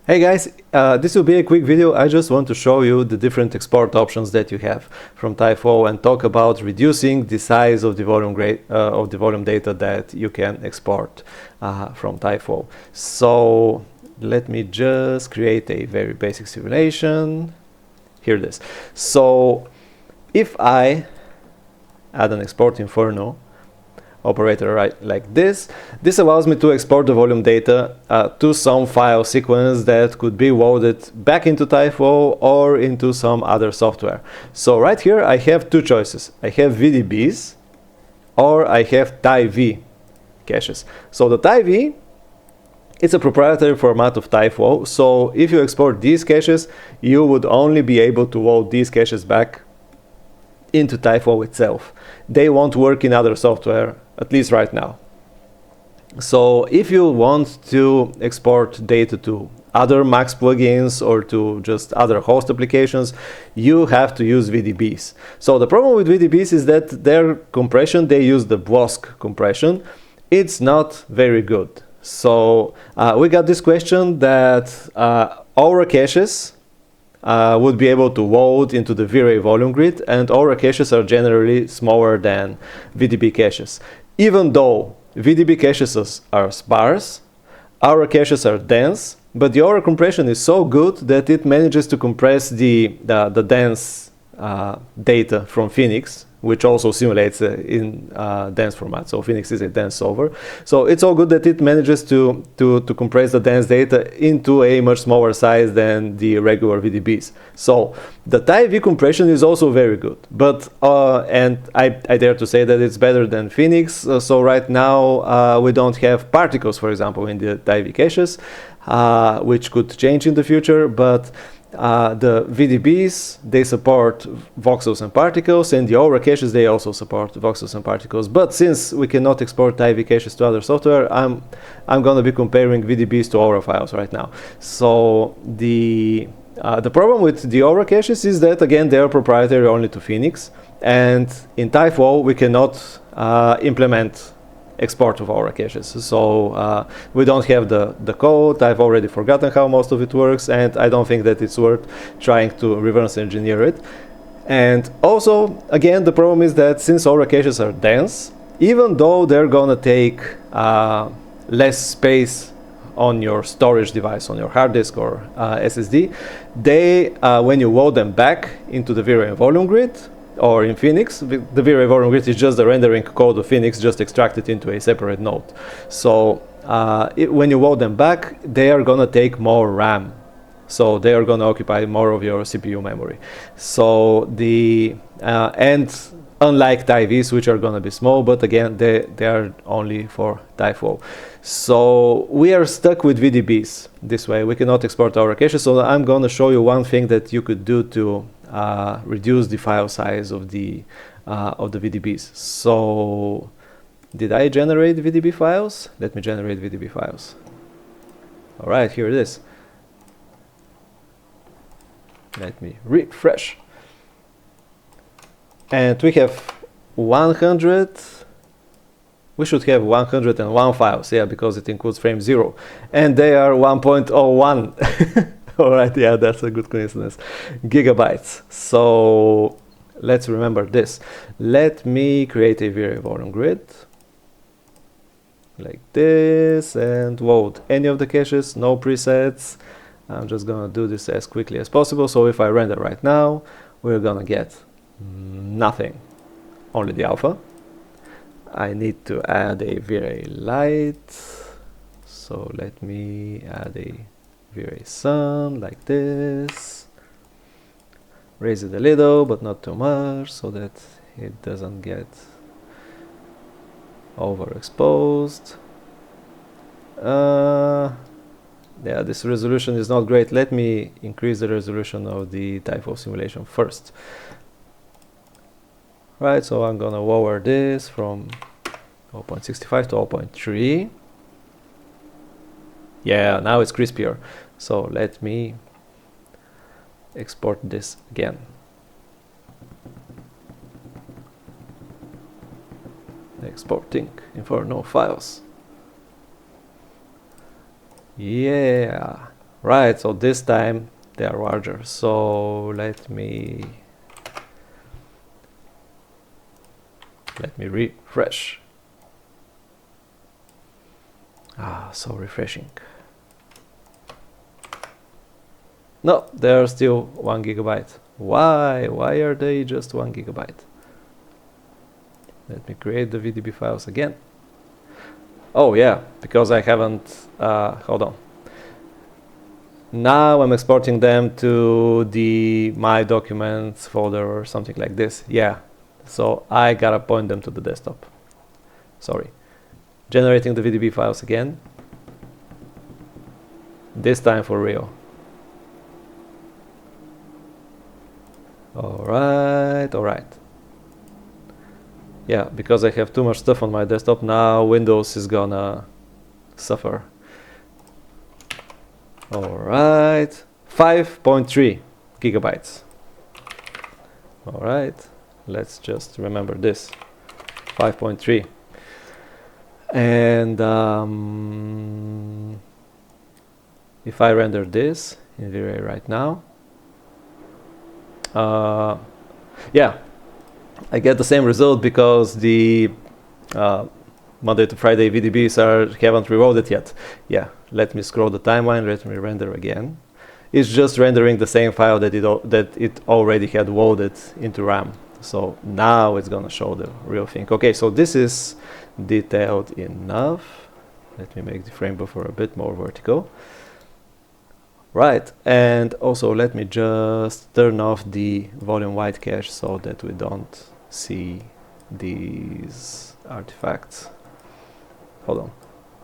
Hey guys, this will be a quick video. I just want to show you the different export options that you have from tyFlow and talk about reducing the size of the volume data that you can export from tyFlow. So let me just create a very basic simulation. Here it is. So if I add an Export Inferno operator right like this allows me to export the volume data to some file sequence that could be loaded back into tyFlow or into some other software. So right here I have two choices. I have VDBs or I have tyV caches. So the tyV, it's a proprietary format of tyFlow, so if you export these caches you would only be able to load these caches back into tyFlow itself. They won't work in other software, at least right now. So if you want to export data to other Max plugins or to just other host applications, you have to use VDBs. So the problem with VDBs is that their compression, they use the BLOSC compression. It's not very good. So we got this question that our caches would be able to load into the VRayVolumeGrid, and our caches are generally smaller than VDB caches. Even though VDB caches are sparse, our caches are dense, but the Aura compression is so good that it manages to compress the dense data from Phoenix, which also simulates in dense format. So Phoenix is a dense solver. So it's all good that it manages to compress the dense data into a much smaller size than the regular VDBs. So the tyV compression is also very good. But and I dare to say that it's better than Phoenix. So right now we don't have particles, for example, in the tyV caches, which could change in the future. But the VDBs, they support voxels and particles, and the Aura caches, they also support voxels and particles. But since we cannot export tyV caches to other software, I'm going to be comparing VDBs to Aura files right now. So the problem with the Aura caches is that, again, they are proprietary only to Phoenix, and in tyFlow we cannot implement export of Aura caches. So we don't have the code. I've already forgotten how most of it works, and I don't think that it's worth trying to reverse engineer it. And also, again, the problem is that since Aura caches are dense, even though they're gonna take less space on your storage device, on your hard disk or SSD, they when you load them back into the VRayVolumeGrid or in Phoenix, the VRayVolumeGrid is just the rendering code of Phoenix, just extracted into a separate node. So when you load them back, they are gonna take more RAM. So they are gonna occupy more of your CPU memory. So and unlike tyVs, which are gonna be small, but again, they are only for tyFlow. So we are stuck with VDBs this way. We cannot export our caches. So I'm gonna show you one thing that you could do to reduce the file size of the VDBs. So did I generate VDB files? Let me generate VDB files. All right, here it is. Let me refresh. And we have 100. We should have 101 files, yeah, because it includes frame 0. And they are 1.01. All right, yeah, that's a good coincidence. Gigabytes. So let's remember this. Let me create a VRayVolumeGrid like this and load any of the caches, no presets. I'm just gonna do this as quickly as possible. So if I render right now, we're gonna get nothing, only the alpha. I need to add a VRayLite. So let me add a VRaySun like this. Raise it a little, but not too much, so that it doesn't get overexposed. Yeah, this resolution is not great. Let me increase the resolution of the tyFlow simulation first. Right, so I'm gonna lower this from 0.65 to 0.3. Yeah, now it's crispier. So let me export this again. Exporting Inferno files. Yeah, Right, so this time they are larger. So let me refresh. So refreshing. No, they are still 1 gigabyte. Why? Why are they just 1 gigabyte? Let me create the VDB files again. Oh yeah, because I haven't, hold on. Now I'm exporting them to the My Documents folder or something like this. Yeah, so I gotta point them to the desktop. Sorry. Generating the VDB files again. This time for real. Alright, alright. Yeah, because I have too much stuff on my desktop, now Windows is gonna suffer. Alright, 5.3 gigabytes. Alright, let's just remember this. 5.3. And if I render this in VRay right now, yeah, I get the same result because the Monday to Friday VDBs haven't reloaded yet. Yeah, let me scroll the timeline, let me render again. It's just rendering the same file that it already had loaded into RAM. So now it's gonna show the real thing. Okay, so this is detailed enough. Let me make the frame buffer a bit more vertical. Right, and also let me just turn off the volume wide cache so that we don't see these artifacts. Hold on,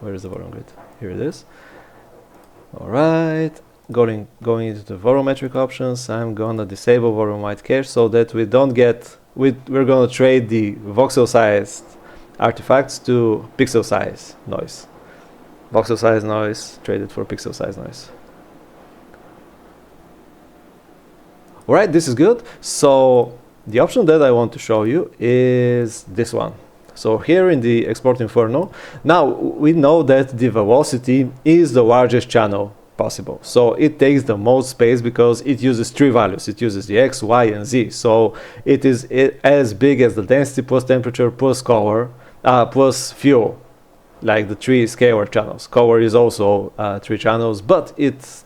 where is the volume grid? Here it is. Alright, going into the volumetric options, I'm gonna disable volume wide cache so that we don't get, we're gonna trade the voxel sized artifacts to pixel size noise. Voxel size noise traded for pixel size noise. Alright, this is good. So the option that I want to show you is this one. So here in the Export Inferno, now we know that the velocity is the largest channel possible. So it takes the most space because it uses 3 values. It uses the X, Y, and Z. So it is as big as the density plus temperature plus color plus fuel, like the 3 scalar channels. Color is also 3 channels, but it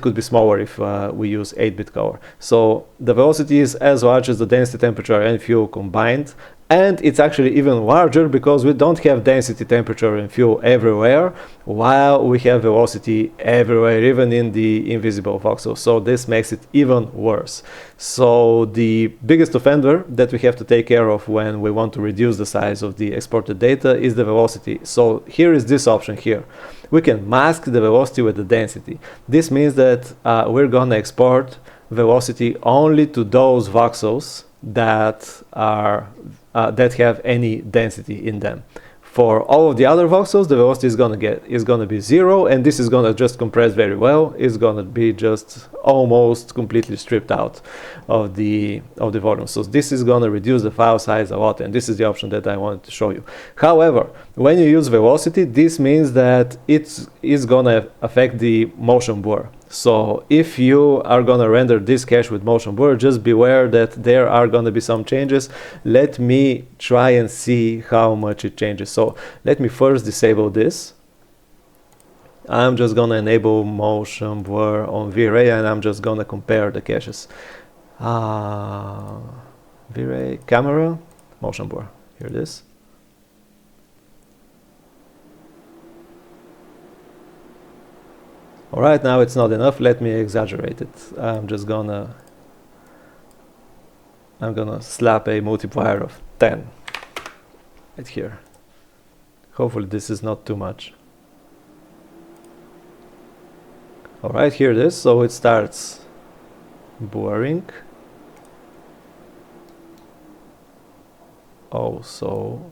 could be smaller if we use 8-bit color. So the velocity is as large as the density, temperature, and fuel combined. And it's actually even larger because we don't have density, temperature, and fuel everywhere, while we have velocity everywhere, even in the invisible voxel. So this makes it even worse. So the biggest offender that we have to take care of when we want to reduce the size of the exported data is the velocity. So here is this option here. We can mask the velocity with the density. This means that we're gonna export velocity only to those voxels that have any density in them. For all of the other voxels, the velocity is gonna be 0, and this is gonna just compress very well. It's gonna be just almost completely stripped out of the volume. So this is gonna reduce the file size a lot, and this is the option that I wanted to show you. However, when you use velocity, this means that it is gonna affect the motion blur. So if you are gonna render this cache with motion blur, just beware that there are gonna be some changes. Let me try and see how much it changes. So let me first disable this. I'm just gonna enable motion blur on VRay, and I'm just gonna compare the caches. VRay camera, motion blur, here it is. Alright, now it's not enough, let me exaggerate it. I'm gonna slap a multiplier of 10 right here. Hopefully this is not too much. Alright, here it is, so it starts blurring. Also,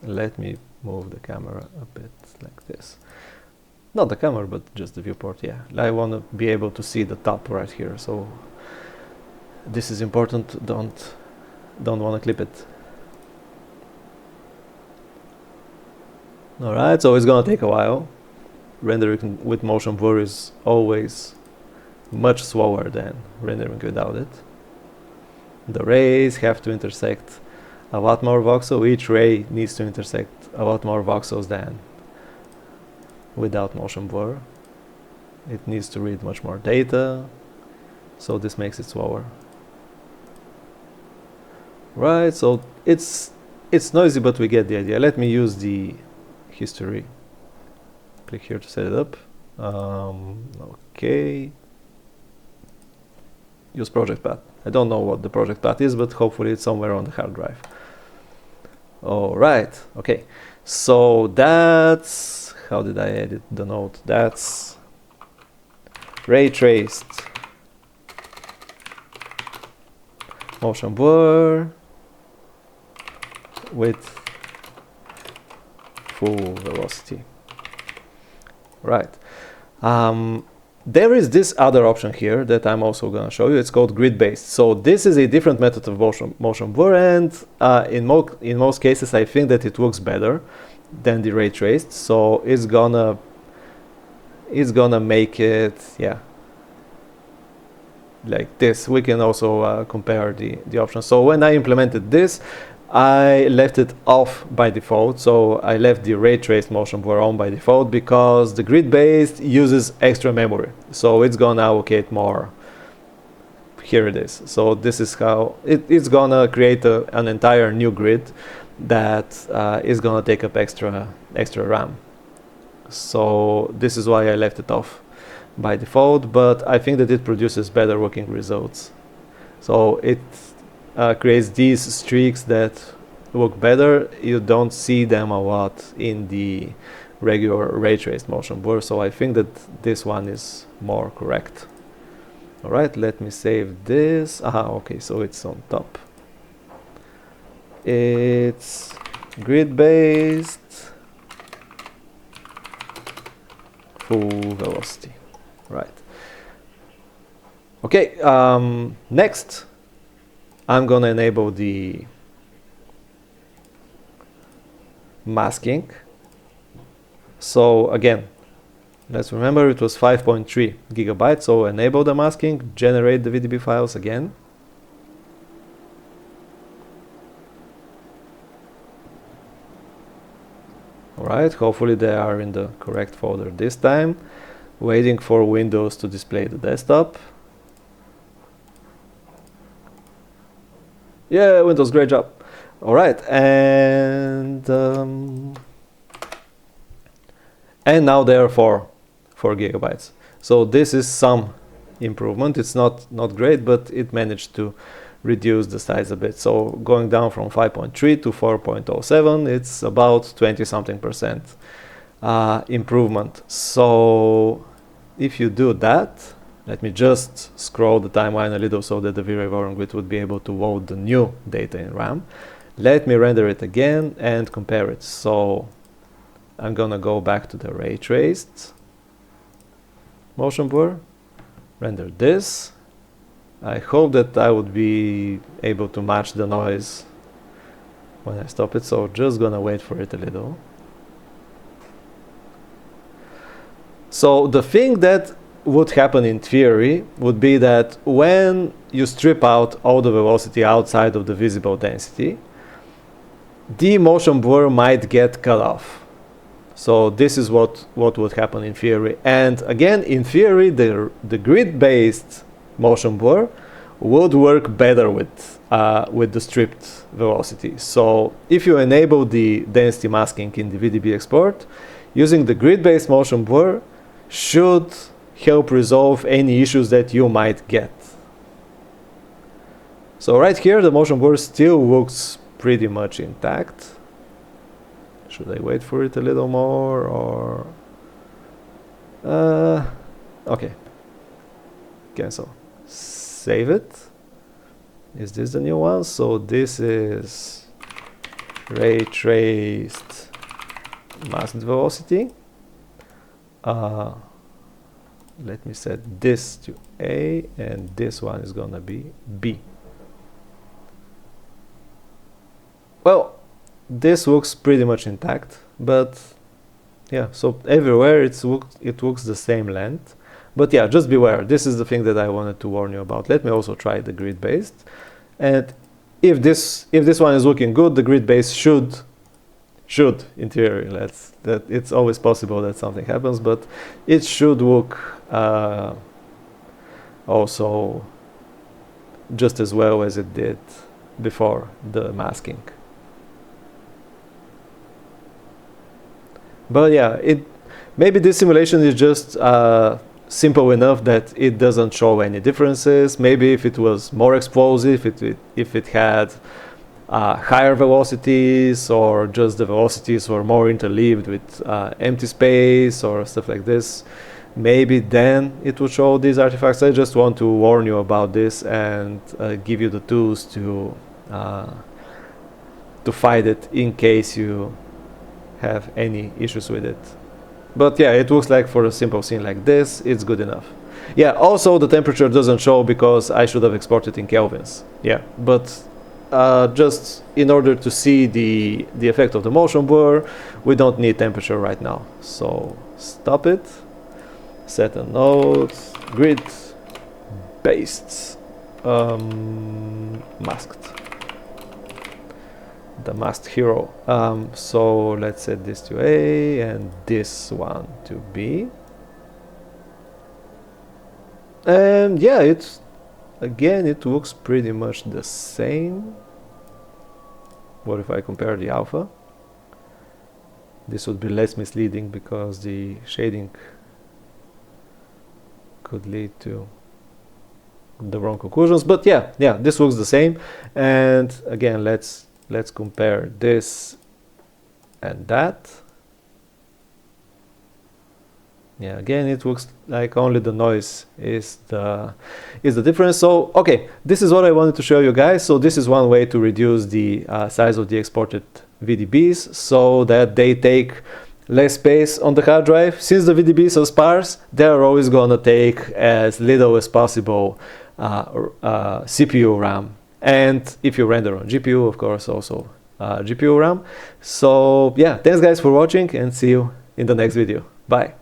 let me move the camera a bit like this. Not the camera, but just the viewport, yeah. I want to be able to see the top right here, so this is important. Don't want to clip it. Alright, so it's gonna take a while. rendering with motion blur is always much slower than rendering without it. The rays have to intersect a lot more voxels. Each ray needs to intersect a lot more voxels than without motion blur. It needs to read much more data, so this makes it slower. Right, so it's noisy, but we get the idea. Let me use the history. Click here to set it up. Okay. Use project path. I don't know what the project path is, but hopefully it's somewhere on the hard drive. All right. Okay. So that's, how did I edit the node? That's ray traced motion blur with full velocity. Right. There is this other option here that I'm also going to show you. It's called grid-based. So this is a different method of motion blur, and in most cases I think that it works better than the ray traced. So it's gonna make it, yeah, like this. We can also compare the options. So when I implemented this, I left it off by default, so I left the ray traced motion blur on by default because the grid based uses extra memory, so it's gonna allocate more. Here it is. So this is how it's gonna create an entire new grid that is gonna take up extra RAM. So this is why I left it off by default, but I think that it produces better working results. So it creates these streaks that look better. You don't see them a lot in the regular ray traced motion blur, so I think that this one is more correct. All right, let me save this. Okay, so it's on top. It's grid based, full velocity. Right. Okay, next I'm gonna enable the masking. So again, let's remember it was 5.3 gigabytes. So enable the masking, generate the VDB files again. All right, hopefully they are in the correct folder this time. Waiting for Windows to display the desktop. Yeah, Windows, great job. All right, and now they are 4 gigabytes. So this is some improvement. It's not great, but it managed to reduce the size a bit. So going down from 5.3 to 4.07, it's about 20-something% improvement. So if you do that, let me just scroll the timeline a little so that the VRayVolumeGrid would be able to load the new data in RAM. Let me render it again and compare it. So I'm gonna go back to the ray traced motion blur, render this. I hope that I would be able to match the noise when I stop it, so just gonna wait for it a little. So the thing that would happen in theory would be that when you strip out all the velocity outside of the visible density, the motion blur might get cut off. So this is what would happen in theory. And again, in theory, the grid-based motion blur would work better with the stripped velocity. So if you enable the density masking in the VDB export, using the grid-based motion blur should help resolve any issues that you might get. So right here, the motion blur still looks pretty much intact. Should I wait for it a little more, or okay, cancel, save it. Is this the new one? So this is ray traced masked velocity. Let me set this to A, and this one is gonna be B. Well, this looks pretty much intact, but Yeah, so everywhere it looks the same length. But yeah, just beware. This is the thing that I wanted to warn you about. Let me also try the grid based. And if this one is looking good, the grid based should in theory, that it's always possible that something happens, but it should look also just as well as it did before the masking. But yeah, maybe this simulation is just simple enough that it doesn't show any differences. Maybe if it was more explosive, if it had higher velocities, or just the velocities were more interleaved with empty space or stuff like this, maybe then it would show these artifacts. I just want to warn you about this and give you the tools to fight it in case you have any issues with it. But yeah, it looks like for a simple scene like this, it's good enough. Yeah, also the temperature doesn't show because I should have exported in kelvins. Yeah, but just in order to see the effect of the motion blur, we don't need temperature right now. So stop it, set a node, grid based, masked. The masked hero. So let's set this to A and this one to B. And yeah, it looks pretty much the same. What if I compare the alpha? This would be less misleading because the shading could lead to the wrong conclusions. But yeah, this looks the same. And again, let's compare this and that. Yeah, again, it looks like only the noise is the difference. So okay, this is what I wanted to show you guys. So this is one way to reduce the size of the exported VDBs so that they take less space on the hard drive. Since the VDBs are sparse, they're always gonna take as little as possible CPU RAM. And if you render on GPU, of course, also GPU RAM. So yeah, thanks guys for watching, and see you in the next video. Bye.